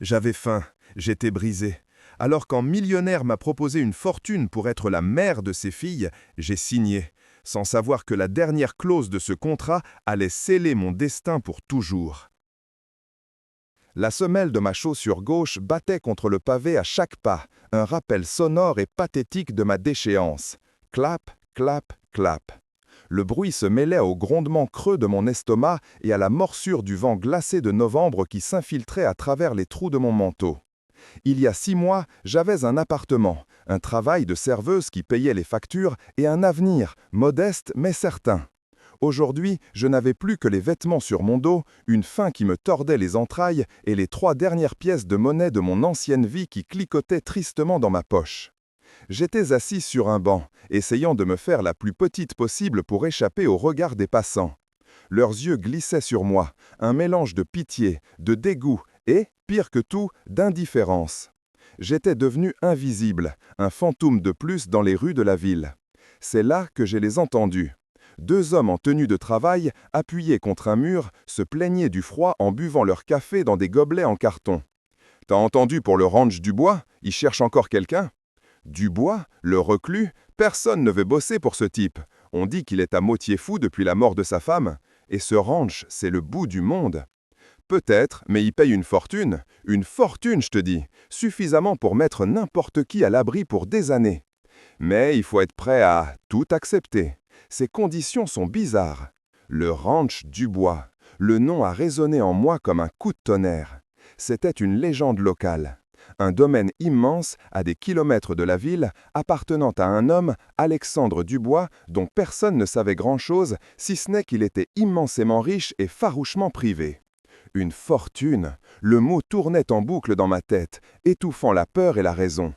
J'avais faim, j'étais brisé. Alors quand millionnaire m'a proposé une fortune pour être la mère de ses filles, j'ai signé, sans savoir que la dernière clause de ce contrat allait sceller mon destin pour toujours. La semelle de ma chaussure gauche battait contre le pavé à chaque pas, un rappel sonore et pathétique de ma déchéance. Clap, clap, clap. Le bruit se mêlait au grondement creux de mon estomac et à la morsure du vent glacé de novembre qui s'infiltrait à travers les trous de mon manteau. Il y a 6 mois, j'avais un appartement, un travail de serveuse qui payait les factures et un avenir, modeste mais certain. Aujourd'hui, je n'avais plus que les vêtements sur mon dos, une faim qui me tordait les entrailles et les 3 dernières pièces de monnaie de mon ancienne vie qui cliquotaient tristement dans ma poche. J'étais assis sur un banc, essayant de me faire la plus petite possible pour échapper au regard des passants. Leurs yeux glissaient sur moi, un mélange de pitié, de dégoût et, pire que tout, d'indifférence. J'étais devenu invisible, un fantôme de plus dans les rues de la ville. C'est là que je les entendus. 2 hommes en tenue de travail, appuyés contre un mur, se plaignaient du froid en buvant leur café dans des gobelets en carton. « T'as entendu pour le ranch du bois? Ils cherchent encore quelqu'un ?» Dubois, le reclus, personne ne veut bosser pour ce type. On dit qu'il est à moitié fou depuis la mort de sa femme. Et ce ranch, c'est le bout du monde. Peut-être, mais il paye une fortune, je te dis, suffisamment pour mettre n'importe qui à l'abri pour des années. Mais il faut être prêt à tout accepter. Ces conditions sont bizarres. Le ranch Dubois, le nom a résonné en moi comme un coup de tonnerre. C'était une légende locale. Un domaine immense, à des kilomètres de la ville, appartenant à un homme, Alexandre Dubois, dont personne ne savait grand-chose, si ce n'est qu'il était immensément riche et farouchement privé. Une fortune, le mot tournait en boucle dans ma tête, étouffant la peur et la raison.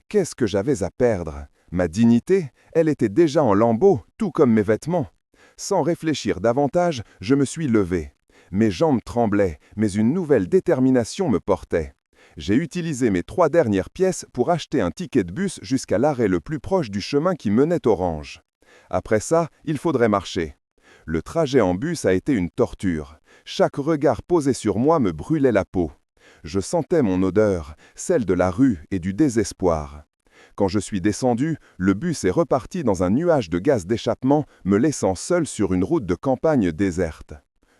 Qu'est-ce que j'avais à perdre? Ma dignité, elle était déjà en lambeaux, tout comme mes vêtements. Sans réfléchir davantage, je me suis levé. Mes jambes tremblaient, mais une nouvelle détermination me portait. J'ai utilisé mes 3 dernières pièces pour acheter un ticket de bus jusqu'à l'arrêt le plus proche du chemin qui menait au range. Après ça, il faudrait marcher. Le trajet en bus a été une torture. Chaque regard posé sur moi me brûlait la peau. Je sentais mon odeur, celle de la rue et du désespoir. Quand je suis descendu, le bus est reparti dans un nuage de gaz d'échappement, me laissant seul sur une route de campagne déserte.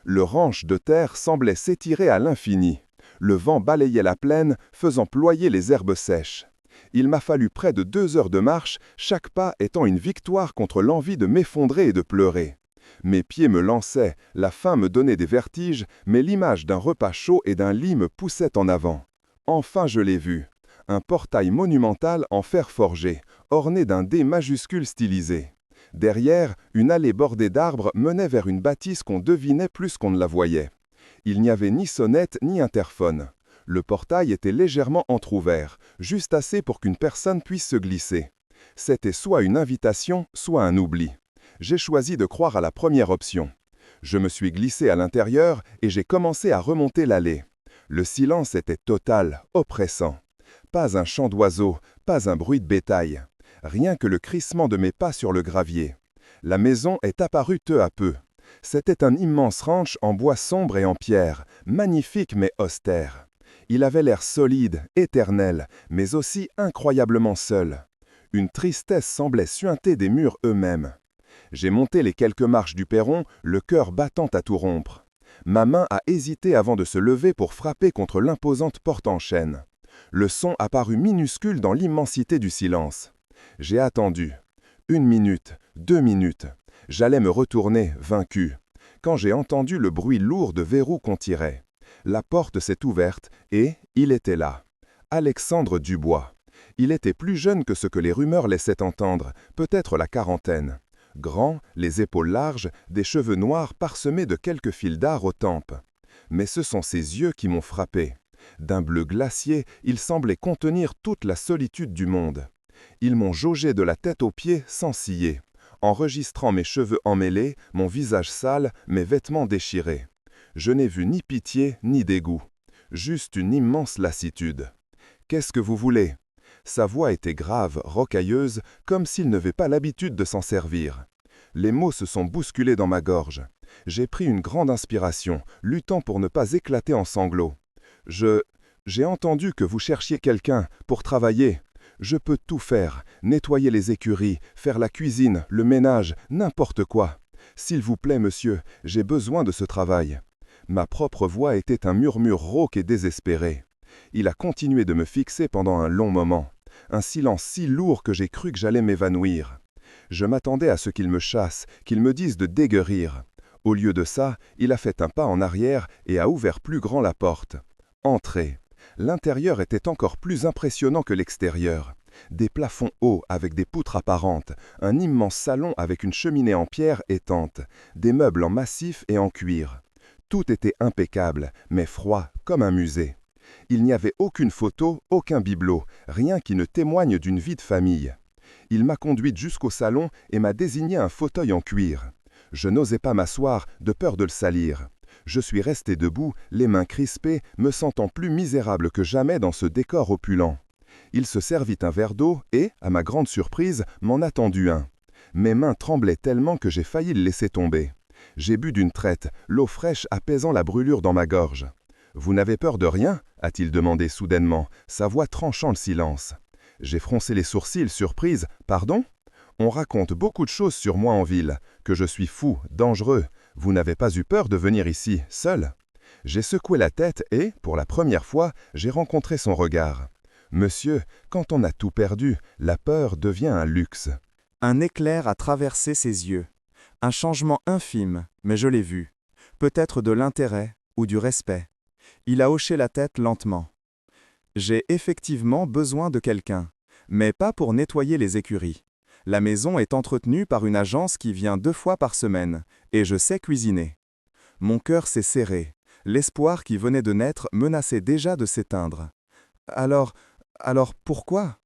Le ranch de terre semblait s'étirer à l'infini. Le vent balayait la plaine, faisant ployer les herbes sèches. Il m'a fallu près de 2 heures de marche, chaque pas étant une victoire contre l'envie de m'effondrer et de pleurer. Mes pieds me lançaient, la faim me donnait des vertiges, mais l'image d'un repas chaud et d'un lit me poussait en avant. Enfin je l'ai vu. Un portail monumental en fer forgé, orné d'un D majuscule stylisé. Derrière, une allée bordée d'arbres menait vers une bâtisse qu'on devinait plus qu'on ne la voyait. Il n'y avait ni sonnette ni interphone. Le portail était légèrement entrouvert, juste assez pour qu'une personne puisse se glisser. C'était soit une invitation, soit un oubli. J'ai choisi de croire à la première option. Je me suis glissé à l'intérieur et j'ai commencé à remonter l'allée. Le silence était total, oppressant. Pas un chant d'oiseau, pas un bruit de bétail. Rien que le crissement de mes pas sur le gravier. La maison est apparue peu à peu. C'était un immense ranch en bois sombre et en pierre, magnifique mais austère. Il avait l'air solide, éternel, mais aussi incroyablement seul. Une tristesse semblait suinter des murs eux-mêmes. J'ai monté les quelques marches du perron, le cœur battant à tout rompre. Ma main a hésité avant de se lever pour frapper contre l'imposante porte en chêne. Le son apparut minuscule dans l'immensité du silence. J'ai attendu. 1 minute, 2 minutes. J'allais me retourner, vaincu, quand j'ai entendu le bruit lourd de verrous qu'on tirait. La porte s'est ouverte et il était là. Alexandre Dubois. Il était plus jeune que ce que les rumeurs laissaient entendre, peut-être la quarantaine. Grand, les épaules larges, des cheveux noirs parsemés de quelques fils d'art aux tempes. Mais ce sont ses yeux qui m'ont frappé. D'un bleu glacier, ils semblaient contenir toute la solitude du monde. Ils m'ont jaugé de la tête aux pieds sans ciller, enregistrant mes cheveux emmêlés, mon visage sale, mes vêtements déchirés. Je n'ai vu ni pitié ni dégoût, juste une immense lassitude. « Qu'est-ce que vous voulez ?» Sa voix était grave, rocailleuse, comme s'il n'avait pas l'habitude de s'en servir. Les mots se sont bousculés dans ma gorge. J'ai pris une grande inspiration, luttant pour ne pas éclater en sanglots. J'ai entendu que vous cherchiez quelqu'un pour travailler. Je peux tout faire, nettoyer les écuries, faire la cuisine, le ménage, n'importe quoi. S'il vous plaît, monsieur, j'ai besoin de ce travail. » Ma propre voix était un murmure rauque et désespéré. Il a continué de me fixer pendant un long moment. Un silence si lourd que j'ai cru que j'allais m'évanouir. Je m'attendais à ce qu'il me chasse, qu'il me dise de dégueurir. Au lieu de ça, il a fait un pas en arrière et a ouvert plus grand la porte. Entrez. L'intérieur était encore plus impressionnant que l'extérieur. Des plafonds hauts avec des poutres apparentes, un immense salon avec une cheminée en pierre étente, des meubles en massif et en cuir. Tout était impeccable, mais froid comme un musée. Il n'y avait aucune photo, aucun bibelot, rien qui ne témoigne d'une vie de famille. Il m'a conduite jusqu'au salon et m'a désigné un fauteuil en cuir. Je n'osais pas m'asseoir, de peur de le salir. Je suis resté debout, les mains crispées, me sentant plus misérable que jamais dans ce décor opulent. Il se servit un verre d'eau et, à ma grande surprise, m'en a tendu un. Mes mains tremblaient tellement que j'ai failli le laisser tomber. J'ai bu d'une traite, l'eau fraîche apaisant la brûlure dans ma gorge. « Vous n'avez peur de rien ?» a-t-il demandé soudainement, sa voix tranchant le silence. J'ai froncé les sourcils, surprise. « Pardon ? On raconte beaucoup de choses sur moi en ville, que je suis fou, dangereux. Vous n'avez pas eu peur de venir ici, seul ?» J'ai secoué la tête et, pour la première fois, j'ai rencontré son regard. « Monsieur, quand on a tout perdu, la peur devient un luxe. » Un éclair a traversé ses yeux. Un changement infime, mais je l'ai vu. Peut-être de l'intérêt ou du respect. Il a hoché la tête lentement. J'ai effectivement besoin de quelqu'un, mais pas pour nettoyer les écuries. La maison est entretenue par une agence qui vient 2 fois par semaine, et je sais cuisiner. Mon cœur s'est serré. L'espoir qui venait de naître menaçait déjà de s'éteindre. Alors pourquoi ?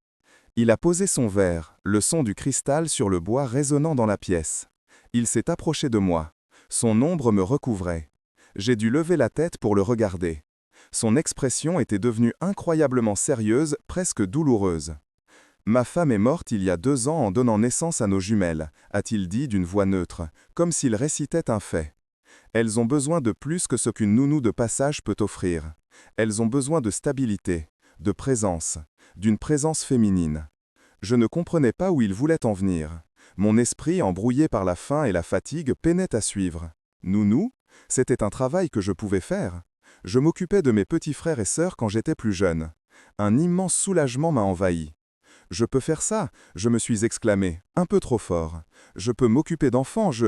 Il a posé son verre, le son du cristal sur le bois résonnant dans la pièce. Il s'est approché de moi. Son ombre me recouvrait. J'ai dû lever la tête pour le regarder. Son expression était devenue incroyablement sérieuse, presque douloureuse. « Ma femme est morte il y a 2 ans en donnant naissance à nos jumelles », a-t-il dit d'une voix neutre, comme s'il récitait un fait. « Elles ont besoin de plus que ce qu'une nounou de passage peut offrir. Elles ont besoin de stabilité, de présence, d'une présence féminine. » Je ne comprenais pas où il voulait en venir. Mon esprit, embrouillé par la faim et la fatigue, peinait à suivre. Nounou ? C'était un travail que je pouvais faire. Je m'occupais de mes petits frères et sœurs quand j'étais plus jeune. Un immense soulagement m'a envahi. « Je peux faire ça !» je me suis exclamé, un peu trop fort. « Je peux m'occuper d'enfants, je… »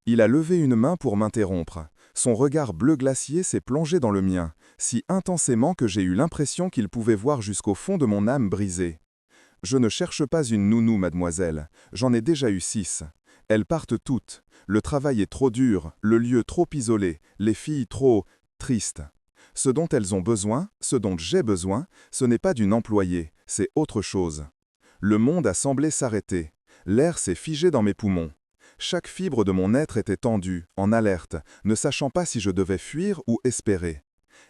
Il a levé une main pour m'interrompre. Son regard bleu glacier s'est plongé dans le mien, si intensément que j'ai eu l'impression qu'il pouvait voir jusqu'au fond de mon âme brisée. « Je ne cherche pas une nounou, mademoiselle. J'en ai déjà eu 6. Elles partent toutes. Le travail est trop dur, le lieu trop isolé, les filles trop… tristes. Ce dont elles ont besoin, ce dont j'ai besoin, ce n'est pas d'une employée, c'est autre chose. » Le monde a semblé s'arrêter. L'air s'est figé dans mes poumons. Chaque fibre de mon être était tendue, en alerte, ne sachant pas si je devais fuir ou espérer.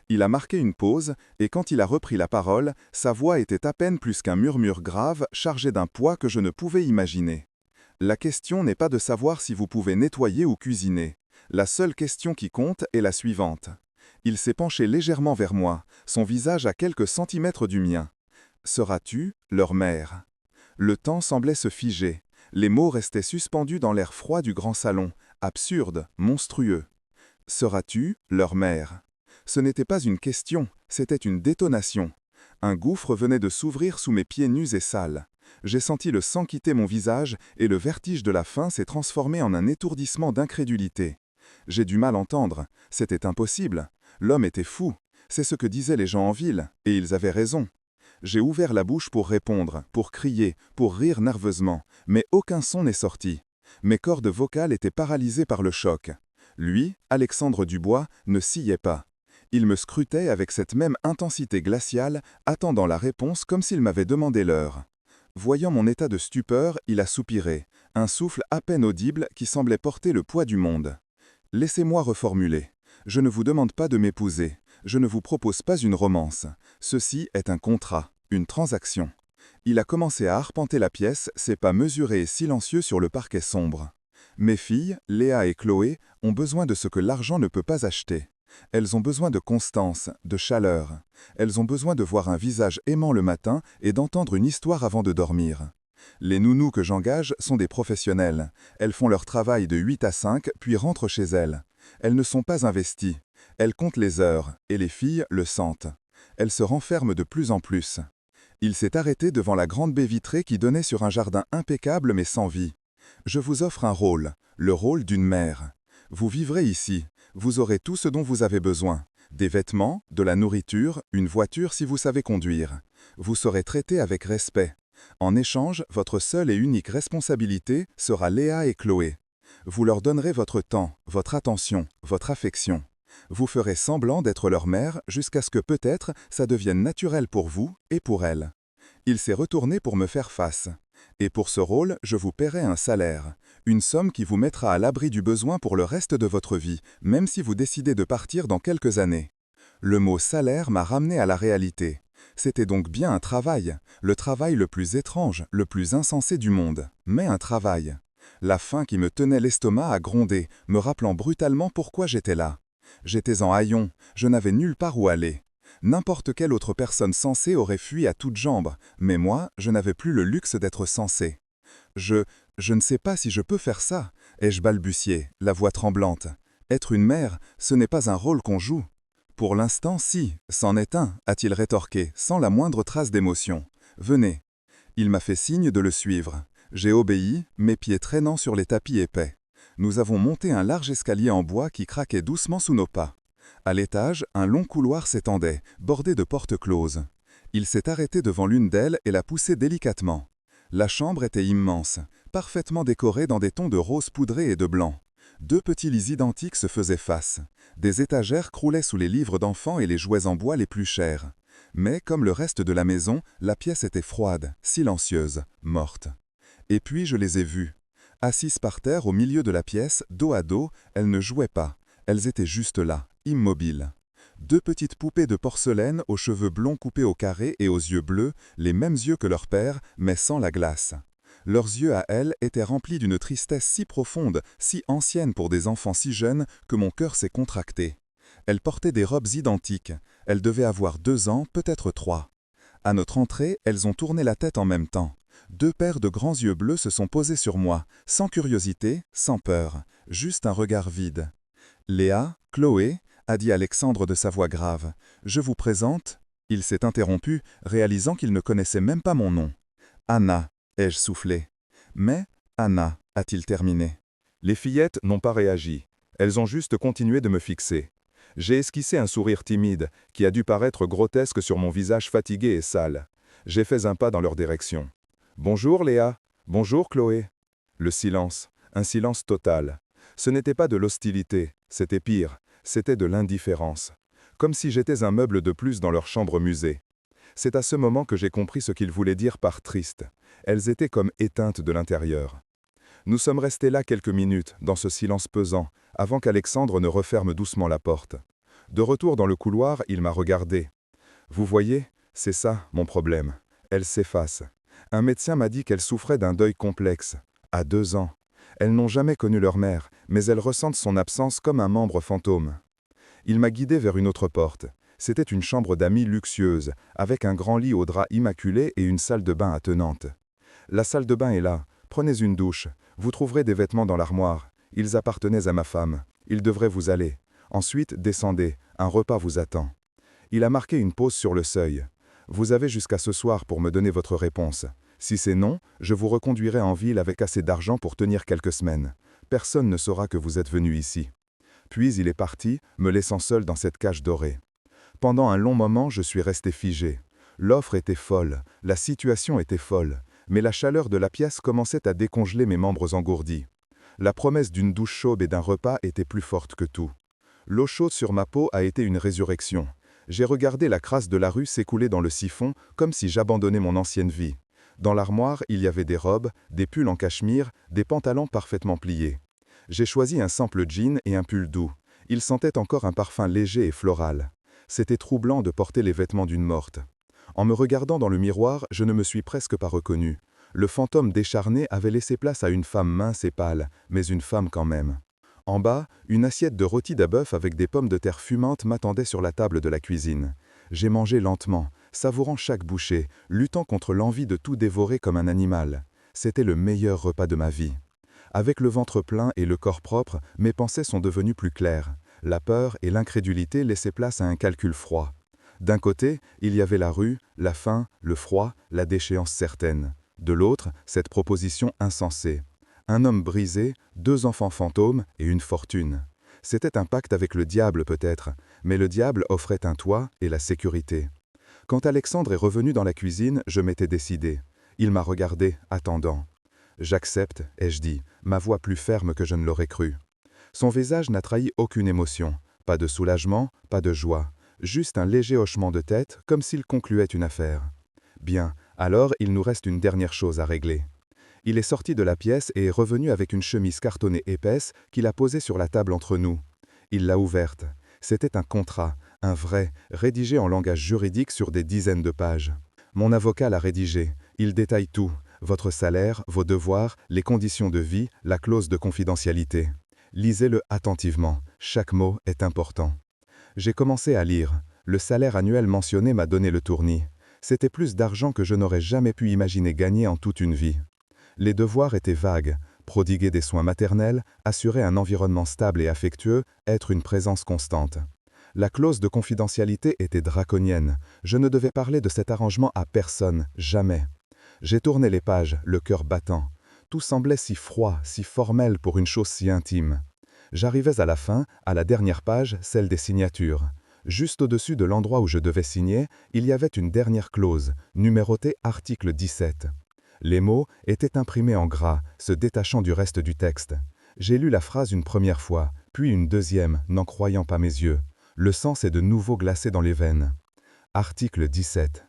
Il a marqué une pause, et quand il a repris la parole, sa voix était à peine plus qu'un murmure grave, chargé d'un poids que je ne pouvais imaginer. La question n'est pas de savoir si vous pouvez nettoyer ou cuisiner. La seule question qui compte est la suivante. Il s'est penché légèrement vers moi, son visage à quelques centimètres du mien. Seras-tu leur mère ? Le temps semblait se figer. Les mots restaient suspendus dans l'air froid du grand salon, absurde, monstrueux. Seras-tu leur mère ? Ce n'était pas une question, c'était une détonation. Un gouffre venait de s'ouvrir sous mes pieds nus et sales. J'ai senti le sang quitter mon visage et le vertige de la faim s'est transformé en un étourdissement d'incrédulité. J'ai du mal à entendre, c'était impossible. L'homme était fou, c'est ce que disaient les gens en ville, et ils avaient raison. J'ai ouvert la bouche pour répondre, pour crier, pour rire nerveusement, mais aucun son n'est sorti. Mes cordes vocales étaient paralysées par le choc. Lui, Alexandre Dubois, ne sciait pas. Il me scrutait avec cette même intensité glaciale, attendant la réponse comme s'il m'avait demandé l'heure. Voyant mon état de stupeur, il a soupiré, un souffle à peine audible qui semblait porter le poids du monde. « Laissez-moi reformuler. Je ne vous demande pas de m'épouser. Je ne vous propose pas une romance. Ceci est un contrat, une transaction. » Il a commencé à arpenter la pièce, ses pas mesurés et silencieux sur le parquet sombre. « Mes filles, Léa et Chloé, ont besoin de ce que l'argent ne peut pas acheter. Elles ont besoin de constance, de chaleur. Elles ont besoin de voir un visage aimant le matin et d'entendre une histoire avant de dormir. Les nounous que j'engage sont des professionnels. Elles font leur travail de 8 à 5, puis rentrent chez elles. Elles ne sont pas investies. Elles comptent les heures, et les filles le sentent. Elles se renferment de plus en plus. Il s'est arrêté devant la grande baie vitrée qui donnait sur un jardin impeccable mais sans vie. Je vous offre un rôle, le rôle d'une mère. Vous vivrez ici, vous aurez tout ce dont vous avez besoin. Des vêtements, de la nourriture, une voiture si vous savez conduire. Vous serez traité avec respect. En échange, votre seule et unique responsabilité sera Léa et Chloé. Vous leur donnerez votre temps, votre attention, votre affection. Vous ferez semblant d'être leur mère jusqu'à ce que peut-être ça devienne naturel pour vous et pour elles. Il s'est retourné pour me faire face. Et pour ce rôle, je vous paierai un salaire, une somme qui vous mettra à l'abri du besoin pour le reste de votre vie, même si vous décidez de partir dans quelques années. Le mot salaire m'a ramené à la réalité. C'était donc bien un travail, le travail le plus étrange, le plus insensé du monde, mais un travail. La faim qui me tenait l'estomac a grondé, me rappelant brutalement pourquoi j'étais là. J'étais en haillons, je n'avais nulle part où aller. N'importe quelle autre personne sensée aurait fui à toutes jambes, mais moi, je n'avais plus le luxe d'être sensé. Je ne sais pas si je peux faire ça, ai-je balbutié, la voix tremblante. Être une mère, ce n'est pas un rôle qu'on joue. Pour l'instant, si, c'en est un, a-t-il rétorqué, sans la moindre trace d'émotion. Venez. Il m'a fait signe de le suivre. J'ai obéi, mes pieds traînant sur les tapis épais. Nous avons monté un large escalier en bois qui craquait doucement sous nos pas. À l'étage, un long couloir s'étendait, bordé de portes closes. Il s'est arrêté devant l'une d'elles et l'a poussée délicatement. La chambre était immense, parfaitement décorée dans des tons de rose poudré et de blanc. Deux petits lits identiques se faisaient face. Des étagères croulaient sous les livres d'enfants et les jouets en bois les plus chers. Mais, comme le reste de la maison, la pièce était froide, silencieuse, morte. Et puis je les ai vues. Assises par terre au milieu de la pièce, dos à dos, elles ne jouaient pas. Elles étaient juste là, immobiles. Deux petites poupées de porcelaine aux cheveux blonds coupés au carré et aux yeux bleus, les mêmes yeux que leur père, mais sans la glace. Leurs yeux à elles étaient remplis d'une tristesse si profonde, si ancienne pour des enfants si jeunes, que mon cœur s'est contracté. Elles portaient des robes identiques. Elles devaient avoir 2 ans, peut-être 3. À notre entrée, elles ont tourné la tête en même temps. Deux paires de grands yeux bleus se sont posés sur moi, sans curiosité, sans peur, juste un regard vide. « Léa, Chloé » a dit Alexandre de sa voix grave. « Je vous présente… » Il s'est interrompu, réalisant qu'il ne connaissait même pas mon nom. « Anna » ai-je soufflé. « Mais, Anna » a-t-il terminé. Les fillettes n'ont pas réagi. Elles ont juste continué de me fixer. J'ai esquissé un sourire timide, qui a dû paraître grotesque sur mon visage fatigué et sale. J'ai fait un pas dans leur direction. « Bonjour Léa. Bonjour Chloé. » Le silence, un silence total. Ce n'était pas de l'hostilité, c'était pire, c'était de l'indifférence. Comme si j'étais un meuble de plus dans leur chambre musée. C'est à ce moment que j'ai compris ce qu'ils voulaient dire par triste. Elles étaient comme éteintes de l'intérieur. Nous sommes restés là quelques minutes, dans ce silence pesant, avant qu'Alexandre ne referme doucement la porte. De retour dans le couloir, il m'a regardé. « Vous voyez, c'est ça, mon problème. Elle s'efface. Un médecin m'a dit qu'elle souffrait d'un deuil complexe. À 2 ans. Elles n'ont jamais connu leur mère, mais elles ressentent son absence comme un membre fantôme. » Il m'a guidé vers une autre porte. C'était une chambre d'amis luxueuse, avec un grand lit aux draps immaculés et une salle de bain attenante. « La salle de bain est là. Prenez une douche. Vous trouverez des vêtements dans l'armoire. Ils appartenaient à ma femme. Ils devraient vous aller. Ensuite, descendez. Un repas vous attend. » Il a marqué une pause sur le seuil. « Vous avez jusqu'à ce soir pour me donner votre réponse. Si c'est non, je vous reconduirai en ville avec assez d'argent pour tenir quelques semaines. Personne ne saura que vous êtes venu ici. » Puis il est parti, me laissant seul dans cette cage dorée. Pendant un long moment, je suis resté figé. L'offre était folle, la situation était folle, mais la chaleur de la pièce commençait à décongeler mes membres engourdis. La promesse d'une douche chaude et d'un repas était plus forte que tout. L'eau chaude sur ma peau a été une résurrection. J'ai regardé la crasse de la rue s'écouler dans le siphon, comme si j'abandonnais mon ancienne vie. Dans l'armoire, il y avait des robes, des pulls en cachemire, des pantalons parfaitement pliés. J'ai choisi un simple jean et un pull doux. Il sentait encore un parfum léger et floral. C'était troublant de porter les vêtements d'une morte. En me regardant dans le miroir, je ne me suis presque pas reconnu. Le fantôme décharné avait laissé place à une femme mince et pâle, mais une femme quand même. En bas, une assiette de rôti d'abœuf avec des pommes de terre fumantes m'attendait sur la table de la cuisine. J'ai mangé lentement, savourant chaque bouchée, luttant contre l'envie de tout dévorer comme un animal. C'était le meilleur repas de ma vie. Avec le ventre plein et le corps propre, mes pensées sont devenues plus claires. La peur et l'incrédulité laissaient place à un calcul froid. D'un côté, il y avait la rue, la faim, le froid, la déchéance certaine. De l'autre, cette proposition insensée. Un homme brisé, 2 enfants fantômes et une fortune. C'était un pacte avec le diable peut-être, mais le diable offrait un toit et la sécurité. Quand Alexandre est revenu dans la cuisine, je m'étais décidé. Il m'a regardé, attendant. « J'accepte », ai-je dit, ma voix plus ferme que je ne l'aurais cru. Son visage n'a trahi aucune émotion, pas de soulagement, pas de joie, juste un léger hochement de tête, comme s'il concluait une affaire. Bien, alors il nous reste une dernière chose à régler. Il est sorti de la pièce et est revenu avec une chemise cartonnée épaisse qu'il a posée sur la table entre nous. Il l'a ouverte. C'était un contrat, un vrai, rédigé en langage juridique sur des dizaines de pages. Mon avocat l'a rédigé. Il détaille tout. Votre salaire, vos devoirs, les conditions de vie, la clause de confidentialité. Lisez-le attentivement. Chaque mot est important. J'ai commencé à lire. Le salaire annuel mentionné m'a donné le tournis. C'était plus d'argent que je n'aurais jamais pu imaginer gagner en toute une vie. Les devoirs étaient vagues. Prodiguer des soins maternels, assurer un environnement stable et affectueux, être une présence constante. La clause de confidentialité était draconienne. Je ne devais parler de cet arrangement à personne, jamais. J'ai tourné les pages, le cœur battant. Tout semblait si froid, si formel pour une chose si intime. J'arrivais à la fin, à la dernière page, celle des signatures. Juste au-dessus de l'endroit où je devais signer, il y avait une dernière clause, numérotée article 17. Les mots étaient imprimés en gras, se détachant du reste du texte. J'ai lu la phrase une première fois, puis une deuxième, n'en croyant pas mes yeux. Le sang s'est de nouveau glacé dans les veines. Article 17.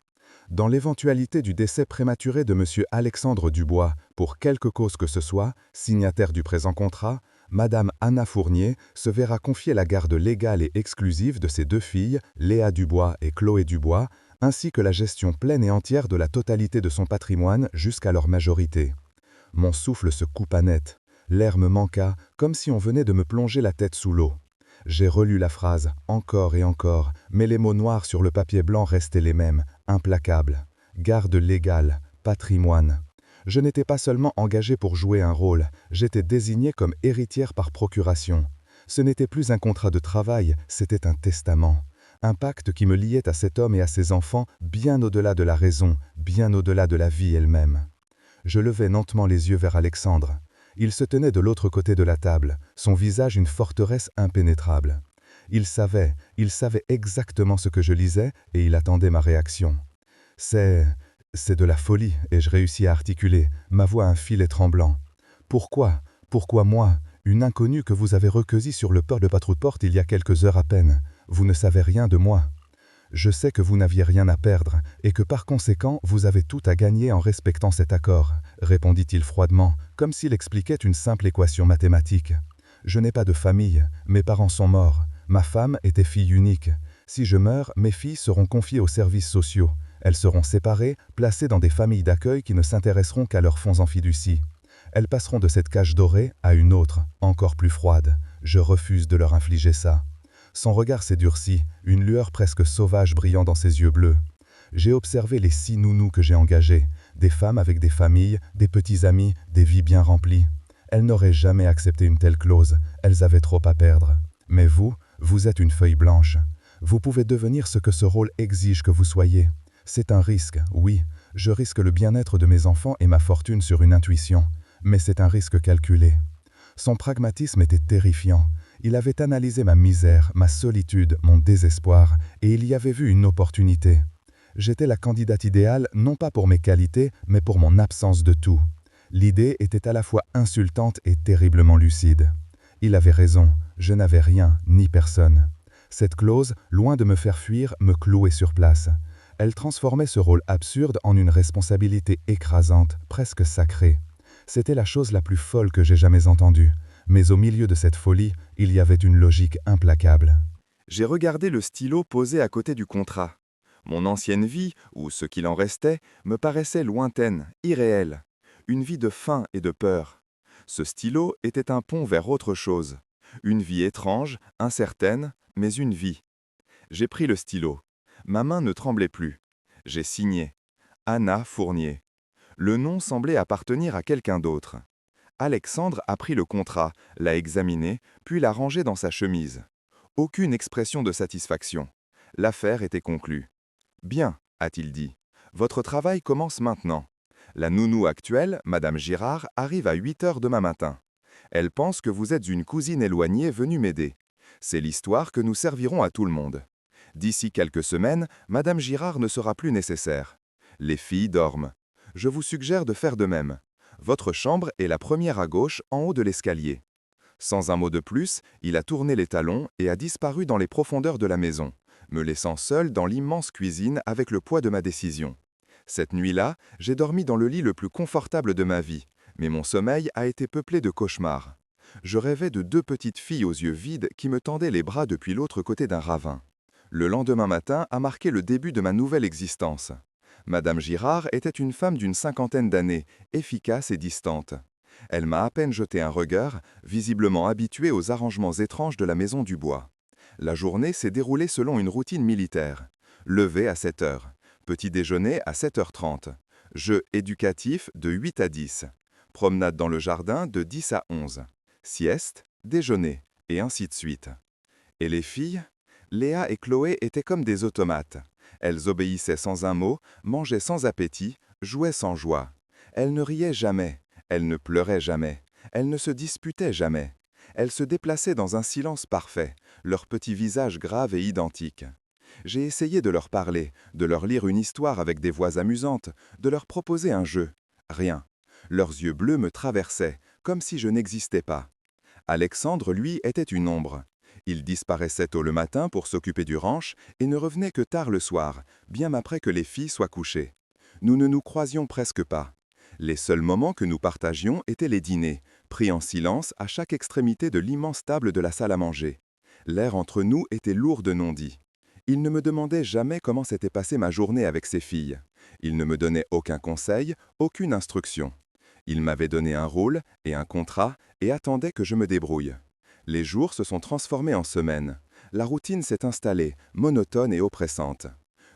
Dans l'éventualité du décès prématuré de M. Alexandre Dubois, pour quelque cause que ce soit, signataire du présent contrat, Madame Anna Fournier se verra confier la garde légale et exclusive de ses 2 filles, Léa Dubois et Chloé Dubois, ainsi que la gestion pleine et entière de la totalité de son patrimoine jusqu'à leur majorité. Mon souffle se coupa net. L'air me manqua, comme si on venait de me plonger la tête sous l'eau. J'ai relu la phrase, encore et encore, mais les mots noirs sur le papier blanc restaient les mêmes, implacables. Garde légale, patrimoine. Je n'étais pas seulement engagée pour jouer un rôle, j'étais désignée comme héritière par procuration. Ce n'était plus un contrat de travail, c'était un testament. Un pacte qui me liait à cet homme et à ses enfants bien au-delà de la raison, bien au-delà de la vie elle-même. Je levai lentement les yeux vers Alexandre. Il se tenait de l'autre côté de la table, son visage une forteresse impénétrable. Il savait exactement ce que je lisais et il attendait ma réaction. « C'est de la folie » ai-je réussi à articuler, ma voix un filet tremblant. « Pourquoi moi, une inconnue que vous avez recueillie sur le port de Patrouille-Porte il y a quelques heures à peine? Vous ne savez rien de moi. Je sais que vous n'aviez rien à perdre et que par conséquent vous avez tout à gagner en respectant cet accord, répondit-il froidement, comme s'il expliquait une simple équation mathématique. Je n'ai pas de famille, mes parents sont morts, ma femme était fille unique. Si je meurs, mes filles seront confiées aux services sociaux. Elles seront séparées, placées dans des familles d'accueil qui ne s'intéresseront qu'à leurs fonds en fiducie. Elles passeront de cette cage dorée à une autre, encore plus froide. Je refuse de leur infliger ça. Son regard s'est durci, une lueur presque sauvage brillant dans ses yeux bleus. J'ai observé les 6 nounous que j'ai engagés, des femmes avec des familles, des petits amis, des vies bien remplies. Elles n'auraient jamais accepté une telle clause, elles avaient trop à perdre. Mais vous êtes une feuille blanche. Vous pouvez devenir ce que ce rôle exige que vous soyez. C'est un risque, oui, je risque le bien-être de mes enfants et ma fortune sur une intuition, mais c'est un risque calculé. Son pragmatisme était terrifiant. Il avait analysé ma misère, ma solitude, mon désespoir, et il y avait vu une opportunité. J'étais la candidate idéale, non pas pour mes qualités, mais pour mon absence de tout. L'idée était à la fois insultante et terriblement lucide. Il avait raison, je n'avais rien, ni personne. Cette clause, loin de me faire fuir, me clouait sur place. Elle transformait ce rôle absurde en une responsabilité écrasante, presque sacrée. C'était la chose la plus folle que j'ai jamais entendue. Mais au milieu de cette folie, il y avait une logique implacable. J'ai regardé le stylo posé à côté du contrat. Mon ancienne vie, ou ce qu'il en restait, me paraissait lointaine, irréelle. Une vie de faim et de peur. Ce stylo était un pont vers autre chose. Une vie étrange, incertaine, mais une vie. J'ai pris le stylo. Ma main ne tremblait plus. J'ai signé. Anna Fournier. Le nom semblait appartenir à quelqu'un d'autre. Alexandre a pris le contrat, l'a examiné, puis l'a rangé dans sa chemise. Aucune expression de satisfaction. L'affaire était conclue. Bien, a-t-il dit. Votre travail commence maintenant. La nounou actuelle, Madame Girard, arrive à 8 heures demain matin. Elle pense que vous êtes une cousine éloignée venue m'aider. C'est l'histoire que nous servirons à tout le monde. D'ici quelques semaines, Madame Girard ne sera plus nécessaire. Les filles dorment. Je vous suggère de faire de même. Votre chambre est la première à gauche, en haut de l'escalier. Sans un mot de plus, il a tourné les talons et a disparu dans les profondeurs de la maison, me laissant seul dans l'immense cuisine avec le poids de ma décision. Cette nuit-là, j'ai dormi dans le lit le plus confortable de ma vie, mais mon sommeil a été peuplé de cauchemars. Je rêvais de 2 petites filles aux yeux vides qui me tendaient les bras depuis l'autre côté d'un ravin. Le lendemain matin a marqué le début de ma nouvelle existence. Madame Girard était une femme d'une 50aine d'années, efficace et distante. Elle m'a à peine jeté un regard, visiblement habituée aux arrangements étranges de la maison du bois. La journée s'est déroulée selon une routine militaire. Lever à 7 heures, petit déjeuner à 7h30, jeu éducatif de 8 à 10, promenade dans le jardin de 10 à 11, sieste, déjeuner, et ainsi de suite. Et les filles? Léa et Chloé étaient comme des automates. Elles obéissaient sans un mot, mangeaient sans appétit, jouaient sans joie. Elles ne riaient jamais, elles ne pleuraient jamais, elles ne se disputaient jamais. Elles se déplaçaient dans un silence parfait, leurs petits visages graves et identiques. J'ai essayé de leur parler, de leur lire une histoire avec des voix amusantes, de leur proposer un jeu. Rien. Leurs yeux bleus me traversaient, comme si je n'existais pas. Alexandre, lui, était une ombre. Il disparaissait tôt le matin pour s'occuper du ranch et ne revenait que tard le soir, bien après que les filles soient couchées. Nous ne nous croisions presque pas. Les seuls moments que nous partagions étaient les dîners, pris en silence à chaque extrémité de l'immense table de la salle à manger. L'air entre nous était lourd de non-dits. Il ne me demandait jamais comment s'était passée ma journée avec ses filles. Il ne me donnait aucun conseil, aucune instruction. Il m'avait donné un rôle et un contrat et attendait que je me débrouille. Les jours se sont transformés en semaines. La routine s'est installée, monotone et oppressante.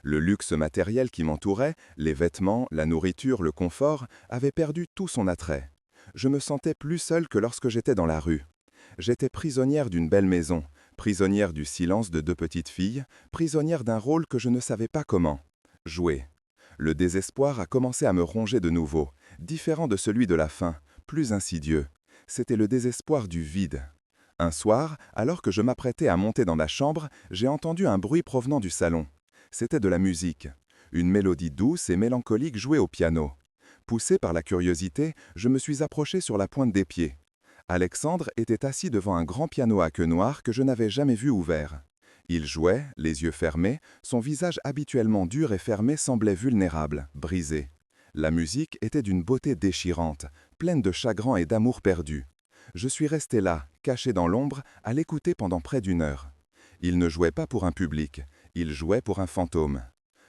Le luxe matériel qui m'entourait, les vêtements, la nourriture, le confort, avait perdu tout son attrait. Je me sentais plus seule que lorsque j'étais dans la rue. J'étais prisonnière d'une belle maison, prisonnière du silence de 2 petites filles, prisonnière d'un rôle que je ne savais pas comment jouer. Le désespoir a commencé à me ronger de nouveau, différent de celui de la faim, plus insidieux. C'était le désespoir du vide. Un soir, alors que je m'apprêtais à monter dans ma chambre, j'ai entendu un bruit provenant du salon. C'était de la musique. Une mélodie douce et mélancolique jouée au piano. Poussé par la curiosité, je me suis approché sur la pointe des pieds. Alexandre était assis devant un grand piano à queue noire que je n'avais jamais vu ouvert. Il jouait, les yeux fermés, son visage habituellement dur et fermé semblait vulnérable, brisé. La musique était d'une beauté déchirante, pleine de chagrin et d'amour perdu. Je suis resté là, caché dans l'ombre, à l'écouter pendant près d'1 heure. Il ne jouait pas pour un public, il jouait pour un fantôme.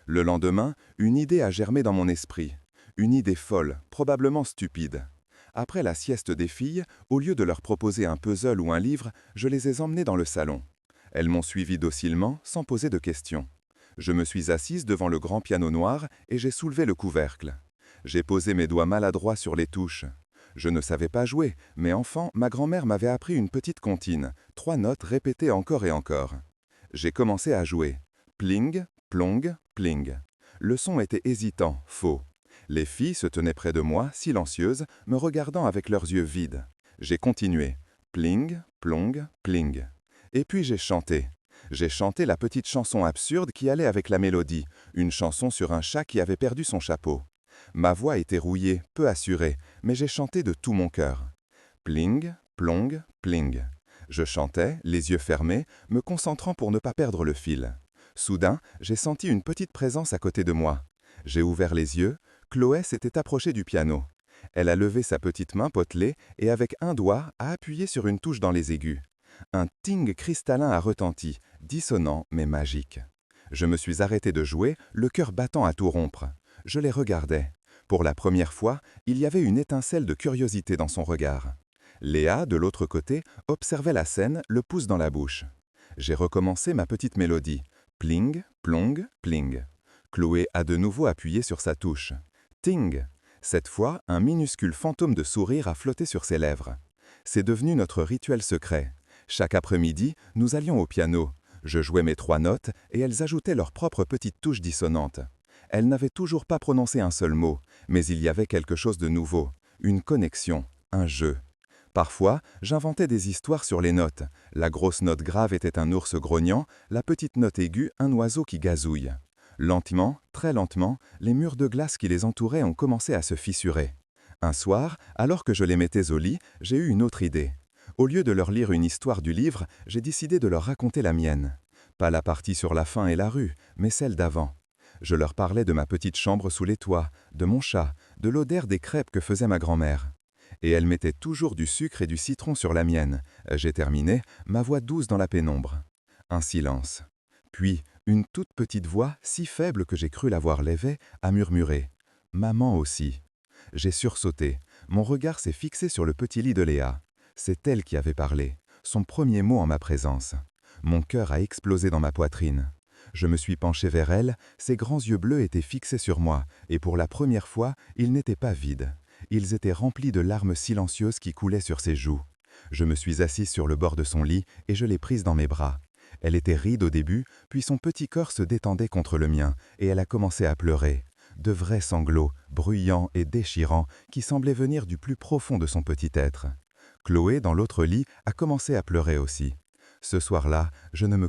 Le lendemain, une idée a germé dans mon esprit. Une idée folle, probablement stupide. Après la sieste des filles, au lieu de leur proposer un puzzle ou un livre, je les ai emmenées dans le salon. Elles m'ont suivi docilement, sans poser de questions. Je me suis assise devant le grand piano noir et j'ai soulevé le couvercle. J'ai posé mes doigts maladroits sur les touches. Je ne savais pas jouer, mais enfant, ma grand-mère m'avait appris une petite comptine, 3 notes répétées encore et encore. J'ai commencé à jouer. Pling, plong, pling. Le son était hésitant, faux. Les filles se tenaient près de moi, silencieuses, me regardant avec leurs yeux vides. J'ai continué. Pling, plong, pling. Et puis j'ai chanté. J'ai chanté la petite chanson absurde qui allait avec la mélodie, une chanson sur un chat qui avait perdu son chapeau. Ma voix était rouillée, peu assurée, mais j'ai chanté de tout mon cœur. Pling, plong, pling. Je chantais, les yeux fermés, me concentrant pour ne pas perdre le fil. Soudain, j'ai senti une petite présence à côté de moi. J'ai ouvert les yeux, Chloé s'était approchée du piano. Elle a levé sa petite main potelée et avec un doigt a appuyé sur une touche dans les aigus. Un ting cristallin a retenti, dissonant mais magique. Je me suis arrêté de jouer, le cœur battant à tout rompre. Je les regardais. Pour la première fois, il y avait une étincelle de curiosité dans son regard. Léa, de l'autre côté, observait la scène, le pouce dans la bouche. J'ai recommencé ma petite mélodie. Pling, plong, pling. Chloé a de nouveau appuyé sur sa touche. Ting! Cette fois, un minuscule fantôme de sourire a flotté sur ses lèvres. C'est devenu notre rituel secret. Chaque après-midi, nous allions au piano. Je jouais mes 3 notes et elles ajoutaient leurs propres petites touches dissonantes. Elles n'avaient toujours pas prononcé un seul mot, mais il y avait quelque chose de nouveau, une connexion, un jeu. Parfois, j'inventais des histoires sur les notes. La grosse note grave était un ours grognant, la petite note aiguë un oiseau qui gazouille. Lentement, très lentement, les murs de glace qui les entouraient ont commencé à se fissurer. Un soir, alors que je les mettais au lit, j'ai eu une autre idée. Au lieu de leur lire une histoire du livre, j'ai décidé de leur raconter la mienne. Pas la partie sur la faim et la rue, mais celle d'avant. Je leur parlais de ma petite chambre sous les toits, de mon chat, de l'odeur des crêpes que faisait ma grand-mère. Et elle mettait toujours du sucre et du citron sur la mienne. J'ai terminé, ma voix douce dans la pénombre. Un silence. Puis, une toute petite voix, si faible que j'ai cru l'avoir levée, a murmuré « Maman aussi ». J'ai sursauté. Mon regard s'est fixé sur le petit lit de Léa. C'est elle qui avait parlé, son premier mot en ma présence. Mon cœur a explosé dans ma poitrine. Je me suis penché vers elle, ses grands yeux bleus étaient fixés sur moi, et pour la première fois, ils n'étaient pas vides. Ils étaient remplis de larmes silencieuses qui coulaient sur ses joues. Je me suis assise sur le bord de son lit et je l'ai prise dans mes bras. Elle était ride au début, puis son petit corps se détendait contre le mien, et elle a commencé à pleurer. De vrais sanglots, bruyants et déchirants, qui semblaient venir du plus profond de son petit être. Chloé, dans l'autre lit, a commencé à pleurer aussi. Ce soir-là, je ne me